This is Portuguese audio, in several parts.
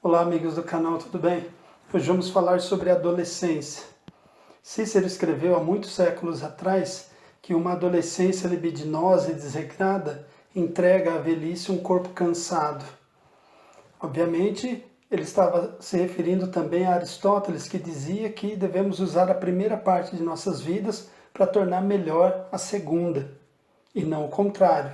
Olá amigos do canal, tudo bem? Hoje vamos falar sobre a adolescência. Cícero escreveu há muitos séculos atrás que uma adolescência libidinosa e desregrada entrega à velhice um corpo cansado. Obviamente, ele estava se referindo também a Aristóteles, que dizia que devemos usar a primeira parte de nossas vidas para tornar melhor a segunda, e não o contrário.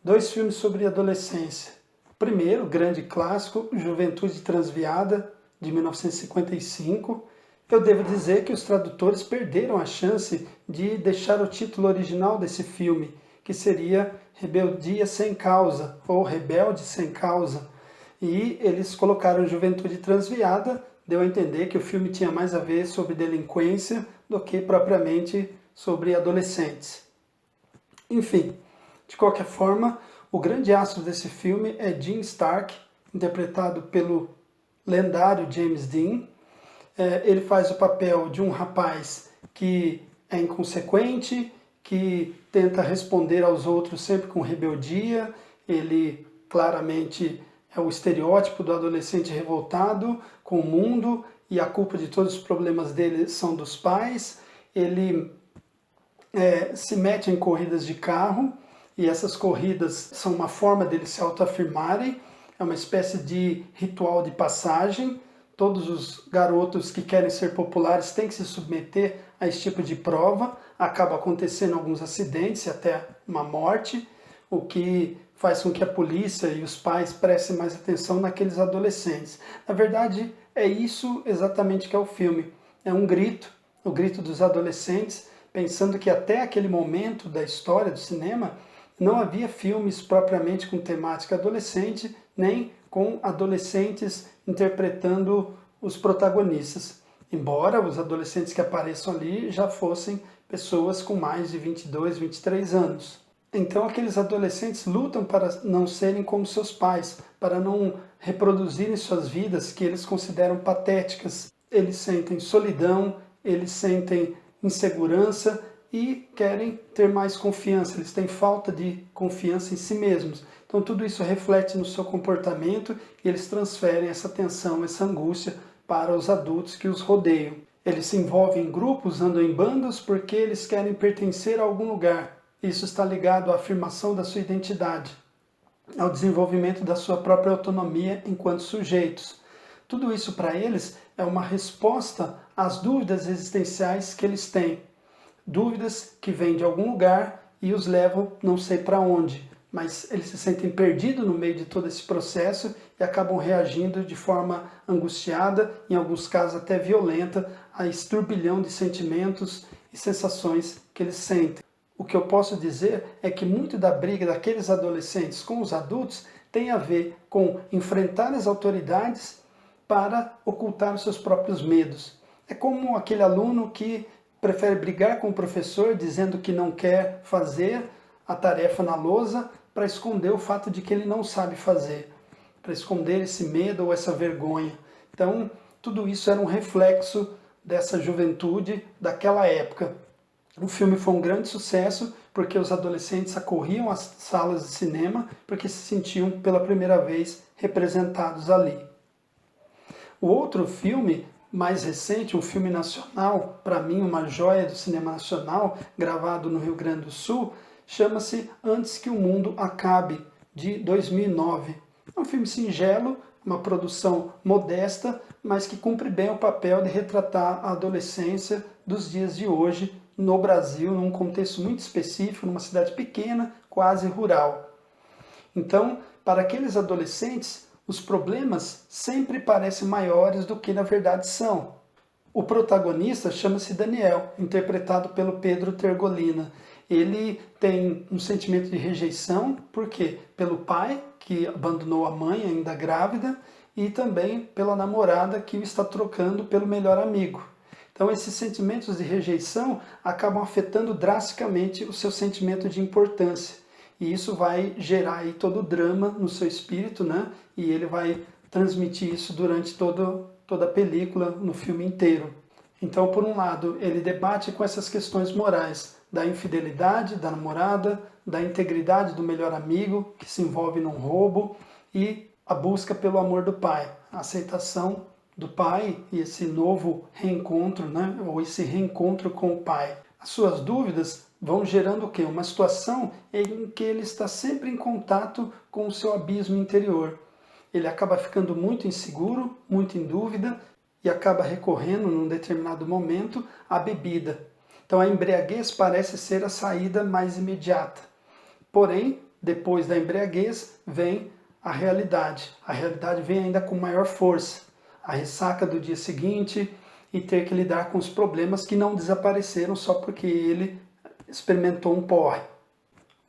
2 filmes sobre adolescência. Primeiro, grande clássico, Juventude Transviada, de 1955. Eu devo dizer que os tradutores perderam a chance de deixar o título original desse filme, que seria Rebeldia Sem Causa, ou Rebelde Sem Causa. E eles colocaram Juventude Transviada, deu a entender que o filme tinha mais a ver sobre delinquência do que propriamente sobre adolescentes. Enfim, de qualquer forma, o grande astro desse filme é Jim Stark, interpretado pelo lendário James Dean. Ele faz o papel de um rapaz que é inconsequente, que tenta responder aos outros sempre com rebeldia. Ele claramente é o estereótipo do adolescente revoltado com o mundo e a culpa de todos os problemas dele são dos pais. Ele se mete em corridas de carro, e essas corridas são uma forma deles se autoafirmarem, é uma espécie de ritual de passagem. Todos os garotos que querem ser populares têm que se submeter a esse tipo de prova, acaba acontecendo alguns acidentes e até uma morte, o que faz com que a polícia e os pais prestem mais atenção naqueles adolescentes. Na verdade, é isso exatamente que é o filme, é um grito, o grito dos adolescentes, pensando que até aquele momento da história do cinema não havia filmes propriamente com temática adolescente, nem com adolescentes interpretando os protagonistas. Embora os adolescentes que apareçam ali já fossem pessoas com mais de 22, 23 anos. Então aqueles adolescentes lutam para não serem como seus pais, para não reproduzirem suas vidas que eles consideram patéticas. Eles sentem solidão, eles sentem insegurança e querem ter mais confiança, eles têm falta de confiança em si mesmos. Então tudo isso reflete no seu comportamento e eles transferem essa tensão, essa angústia para os adultos que os rodeiam. Eles se envolvem em grupos, andam em bandos porque eles querem pertencer a algum lugar. Isso está ligado à afirmação da sua identidade, ao desenvolvimento da sua própria autonomia enquanto sujeitos. Tudo isso para eles é uma resposta às dúvidas existenciais que eles têm. Dúvidas que vêm de algum lugar e os levam não sei para onde, mas eles se sentem perdidos no meio de todo esse processo e acabam reagindo de forma angustiada, em alguns casos até violenta, a esse turbilhão de sentimentos e sensações que eles sentem. O que eu posso dizer é que muito da briga daqueles adolescentes com os adultos tem a ver com enfrentar as autoridades para ocultar os seus próprios medos. É como aquele aluno que prefere brigar com o professor dizendo que não quer fazer a tarefa na lousa para esconder o fato de que ele não sabe fazer, para esconder esse medo ou essa vergonha. Então, tudo isso era um reflexo dessa juventude daquela época. O filme foi um grande sucesso porque os adolescentes acorriam às salas de cinema porque se sentiam pela primeira vez representados ali. O outro filme mais recente, um filme nacional, para mim uma joia do cinema nacional, gravado no Rio Grande do Sul, chama-se Antes que o Mundo Acabe, de 2009. É um filme singelo, uma produção modesta, mas que cumpre bem o papel de retratar a adolescência dos dias de hoje no Brasil, num contexto muito específico, numa cidade pequena, quase rural. Então, para aqueles adolescentes, os problemas sempre parecem maiores do que na verdade são. O protagonista chama-se Daniel, interpretado pelo Pedro Tergolina. Ele tem um sentimento de rejeição, por quê? Pelo pai, que abandonou a mãe ainda grávida, e também pela namorada que o está trocando pelo melhor amigo. Então esses sentimentos de rejeição acabam afetando drasticamente o seu sentimento de importância. E isso vai gerar aí todo o drama no seu espírito, né? E ele vai transmitir isso durante toda a película, no filme inteiro. Então, por um lado, ele debate com essas questões morais, da infidelidade da namorada, da integridade do melhor amigo, que se envolve num roubo, e a busca pelo amor do pai, a aceitação do pai e esse novo reencontro, né? Ou esse reencontro com o pai. As suas dúvidas vão gerando o quê? Uma situação em que ele está sempre em contato com o seu abismo interior. Ele acaba ficando muito inseguro, muito em dúvida e acaba recorrendo, num determinado momento, à bebida. Então a embriaguez parece ser a saída mais imediata. Porém, depois da embriaguez vem a realidade. A realidade vem ainda com maior força. A ressaca do dia seguinte e ter que lidar com os problemas que não desapareceram só porque ele experimentou um porre.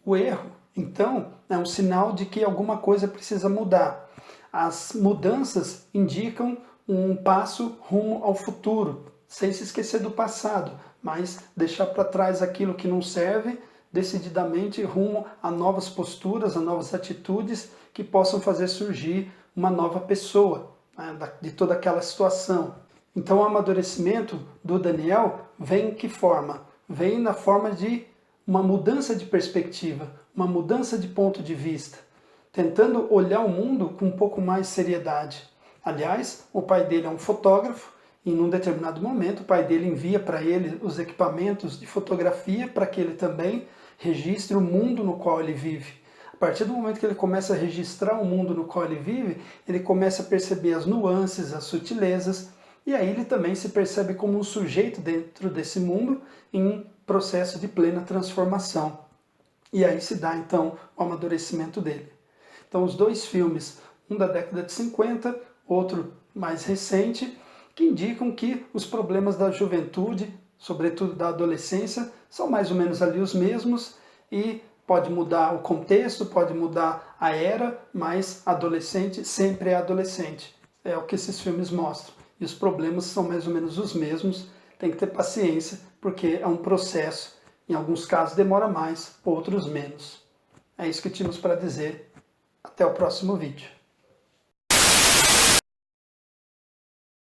O erro, então, é um sinal de que alguma coisa precisa mudar. As mudanças indicam um passo rumo ao futuro, sem se esquecer do passado, mas deixar para trás aquilo que não serve, decididamente rumo a novas posturas, a novas atitudes que possam fazer surgir uma nova pessoa, né, de toda aquela situação. Então o amadurecimento do Daniel vem em que forma? Vem na forma de uma mudança de perspectiva, uma mudança de ponto de vista, tentando olhar o mundo com um pouco mais de seriedade. Aliás, o pai dele é um fotógrafo e num determinado momento o pai dele envia para ele os equipamentos de fotografia para que ele também registre o mundo no qual ele vive. A partir do momento que ele começa a registrar o mundo no qual ele vive, ele começa a perceber as nuances, as sutilezas, e aí ele também se percebe como um sujeito dentro desse mundo em processo de plena transformação. E aí se dá então o amadurecimento dele. Então os dois filmes, um da década de 50, outro mais recente, que indicam que os problemas da juventude, sobretudo da adolescência, são mais ou menos ali os mesmos e pode mudar o contexto, pode mudar a era, mas adolescente sempre é adolescente. É o que esses filmes mostram. E os problemas são mais ou menos os mesmos. Tem que ter paciência, porque é um processo. Em alguns casos demora mais, outros menos. É isso que tínhamos para dizer. Até o próximo vídeo.